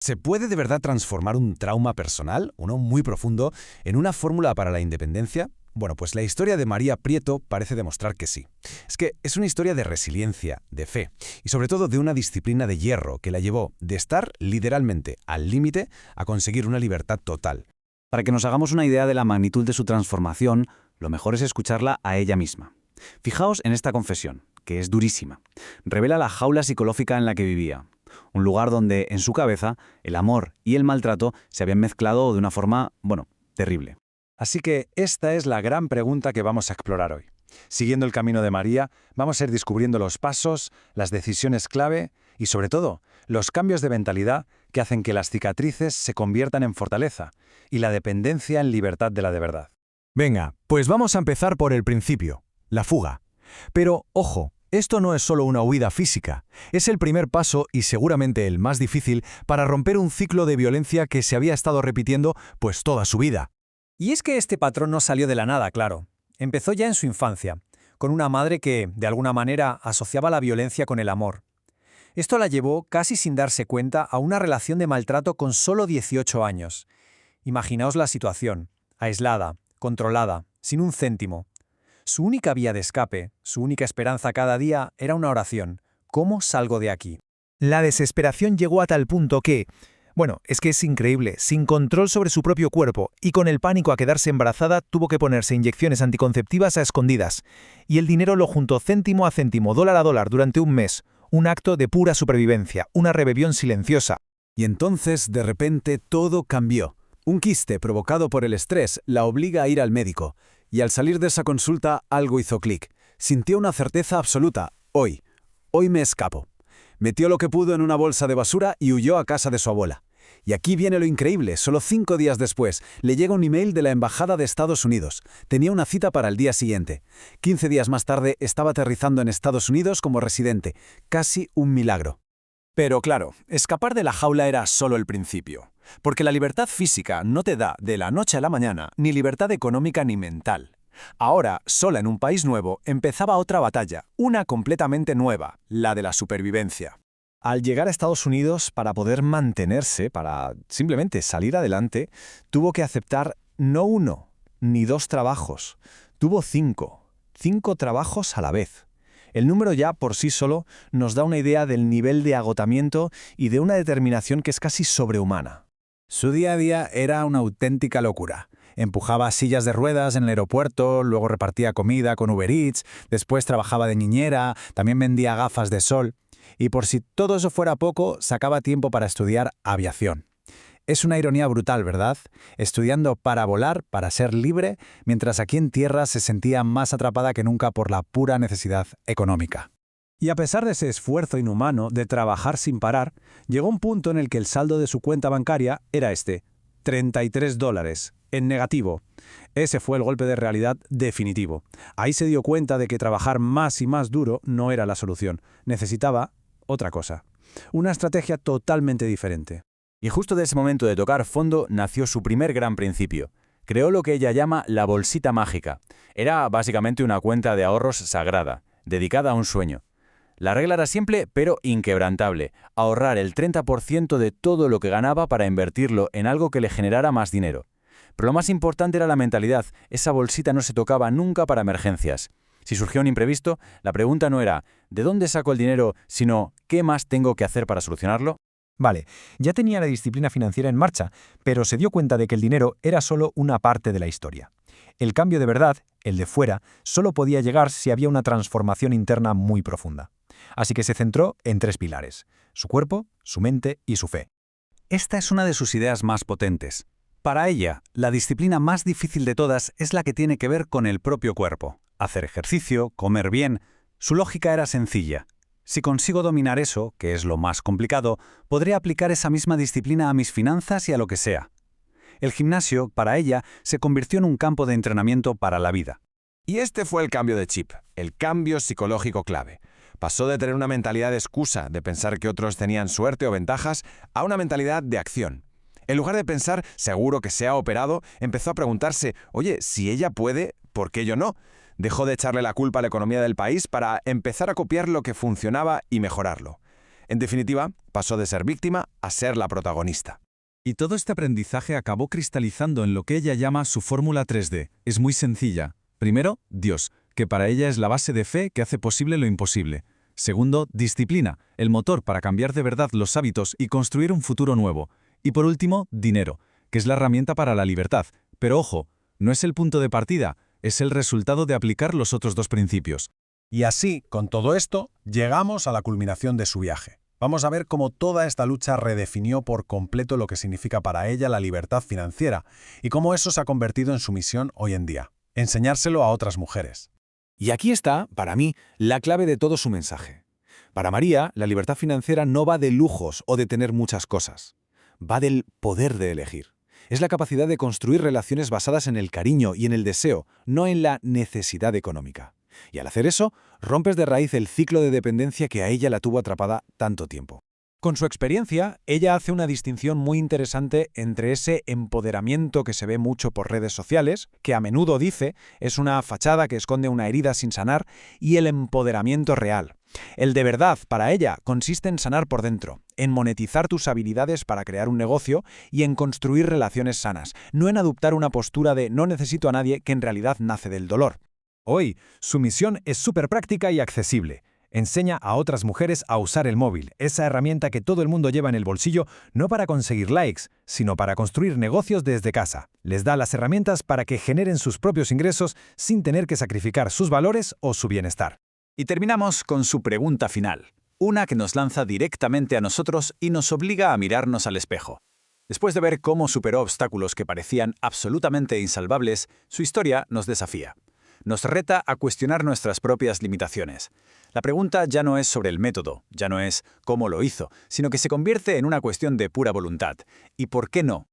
¿Se puede de verdad transformar un trauma personal, uno muy profundo, en una fórmula para la independencia? Bueno, pues la historia de María Prieto parece demostrar que sí. Es que es una historia de resiliencia, de fe y sobre todo de una disciplina de hierro que la llevó de estar literalmente al límite a conseguir una libertad total. Para que nos hagamos una idea de la magnitud de su transformación, lo mejor es escucharla a ella misma. Fijaos en esta confesión, que es durísima. Revela la jaula psicológica en la que vivía. Un lugar donde, en su cabeza, el amor y el maltrato se habían mezclado de una forma, terrible. Así que esta es la gran pregunta que vamos a explorar hoy. Siguiendo el camino de María, vamos a ir descubriendo los pasos, las decisiones clave y, sobre todo, los cambios de mentalidad que hacen que las cicatrices se conviertan en fortaleza y la dependencia en libertad de la de verdad. Venga, pues vamos a empezar por el principio, la fuga. Pero, ojo, esto no es solo una huida física, es el primer paso y seguramente el más difícil para romper un ciclo de violencia que se había estado repitiendo pues toda su vida. Y es que este patrón no salió de la nada, claro. Empezó ya en su infancia, con una madre que, de alguna manera, asociaba la violencia con el amor. Esto la llevó, casi sin darse cuenta, a una relación de maltrato con solo 18 años. Imaginaos la situación, aislada, controlada, sin un céntimo. Su única vía de escape, su única esperanza cada día era una oración. ¿Cómo salgo de aquí? La desesperación llegó a tal punto que, es que es increíble, sin control sobre su propio cuerpo y con el pánico a quedarse embarazada, tuvo que ponerse inyecciones anticonceptivas a escondidas. Y el dinero lo juntó céntimo a céntimo, dólar a dólar durante un mes. Un acto de pura supervivencia, una rebelión silenciosa. Y entonces, de repente, todo cambió. Un quiste provocado por el estrés la obliga a ir al médico. Y al salir de esa consulta, algo hizo clic. Sintió una certeza absoluta. Hoy me escapo. Metió lo que pudo en una bolsa de basura y huyó a casa de su abuela. Y aquí viene lo increíble, solo 5 días después, le llega un email de la Embajada de Estados Unidos. Tenía una cita para el día siguiente. 15 días más tarde estaba aterrizando en Estados Unidos como residente. Casi un milagro. Pero claro, escapar de la jaula era solo el principio. Porque la libertad física no te da de la noche a la mañana ni libertad económica ni mental. Ahora, sola en un país nuevo, empezaba otra batalla, una completamente nueva, la de la supervivencia. Al llegar a Estados Unidos, para poder mantenerse, para simplemente salir adelante, tuvo que aceptar no 1 ni 2 trabajos. Tuvo 5 trabajos a la vez. El número ya por sí solo nos da una idea del nivel de agotamiento y de una determinación que es casi sobrehumana. Su día a día era una auténtica locura. Empujaba sillas de ruedas en el aeropuerto, luego repartía comida con Uber Eats, después trabajaba de niñera, también vendía gafas de sol. Y por si todo eso fuera poco, sacaba tiempo para estudiar aviación. Es una ironía brutal, ¿verdad? Estudiando para volar, para ser libre, mientras aquí en tierra se sentía más atrapada que nunca por la pura necesidad económica. Y a pesar de ese esfuerzo inhumano de trabajar sin parar, llegó un punto en el que el saldo de su cuenta bancaria era $33, en negativo. Ese fue el golpe de realidad definitivo. Ahí se dio cuenta de que trabajar más y más duro no era la solución. Necesitaba otra cosa. Una estrategia totalmente diferente. Y justo de ese momento de tocar fondo nació su primer gran principio. Creó lo que ella llama la bolsita mágica. Era básicamente una cuenta de ahorros sagrada, dedicada a un sueño. La regla era simple, pero inquebrantable: ahorrar el 30% de todo lo que ganaba para invertirlo en algo que le generara más dinero. Pero lo más importante era la mentalidad. Esa bolsita no se tocaba nunca para emergencias. Si surgía un imprevisto, la pregunta no era ¿de dónde saco el dinero?, sino ¿qué más tengo que hacer para solucionarlo? Vale, ya tenía la disciplina financiera en marcha, pero se dio cuenta de que el dinero era solo una parte de la historia. El cambio de verdad, el de fuera, solo podía llegar si había una transformación interna muy profunda. Así que se centró en 3 pilares: su cuerpo, su mente y su fe. Esta es una de sus ideas más potentes. Para ella, la disciplina más difícil de todas es la que tiene que ver con el propio cuerpo. Hacer ejercicio, comer bien. Su lógica era sencilla. Si consigo dominar eso, que es lo más complicado, podré aplicar esa misma disciplina a mis finanzas y a lo que sea. El gimnasio, para ella, se convirtió en un campo de entrenamiento para la vida. Y este fue el cambio de chip, el cambio psicológico clave. Pasó de tener una mentalidad de excusa, de pensar que otros tenían suerte o ventajas, a una mentalidad de acción. En lugar de pensar, seguro que se ha operado, empezó a preguntarse, oye, si ella puede, ¿por qué yo no? Dejó de echarle la culpa a la economía del país para empezar a copiar lo que funcionaba y mejorarlo. En definitiva, pasó de ser víctima a ser la protagonista. Y todo este aprendizaje acabó cristalizando en lo que ella llama su fórmula 3D. Es muy sencilla. Primero, Dios, que para ella es la base de fe que hace posible lo imposible. Segundo, disciplina, el motor para cambiar de verdad los hábitos y construir un futuro nuevo. Y por último, dinero, que es la herramienta para la libertad. Pero ojo, no es el punto de partida, es el resultado de aplicar los otros dos principios. Y así, con todo esto, llegamos a la culminación de su viaje. Vamos a ver cómo toda esta lucha redefinió por completo lo que significa para ella la libertad financiera y cómo eso se ha convertido en su misión hoy en día, enseñárselo a otras mujeres. Y aquí está, para mí, la clave de todo su mensaje. Para María, la libertad financiera no va de lujos o de tener muchas cosas. Va del poder de elegir. Es la capacidad de construir relaciones basadas en el cariño y en el deseo, no en la necesidad económica. Y al hacer eso, rompes de raíz el ciclo de dependencia que a ella la tuvo atrapada tanto tiempo. Con su experiencia, ella hace una distinción muy interesante entre ese empoderamiento que se ve mucho por redes sociales, que a menudo dice es una fachada que esconde una herida sin sanar, y el empoderamiento real. El de verdad, para ella, consiste en sanar por dentro, en monetizar tus habilidades para crear un negocio y en construir relaciones sanas, no en adoptar una postura de no necesito a nadie que en realidad nace del dolor. Hoy, su misión es súper práctica y accesible. Enseña a otras mujeres a usar el móvil, esa herramienta que todo el mundo lleva en el bolsillo, no para conseguir likes, sino para construir negocios desde casa. Les da las herramientas para que generen sus propios ingresos sin tener que sacrificar sus valores o su bienestar. Y terminamos con su pregunta final, una que nos lanza directamente a nosotros y nos obliga a mirarnos al espejo. Después de ver cómo superó obstáculos que parecían absolutamente insalvables, su historia nos desafía. Nos reta a cuestionar nuestras propias limitaciones. La pregunta ya no es sobre el método, ya no es cómo lo hizo, sino que se convierte en una cuestión de pura voluntad. ¿Y por qué no?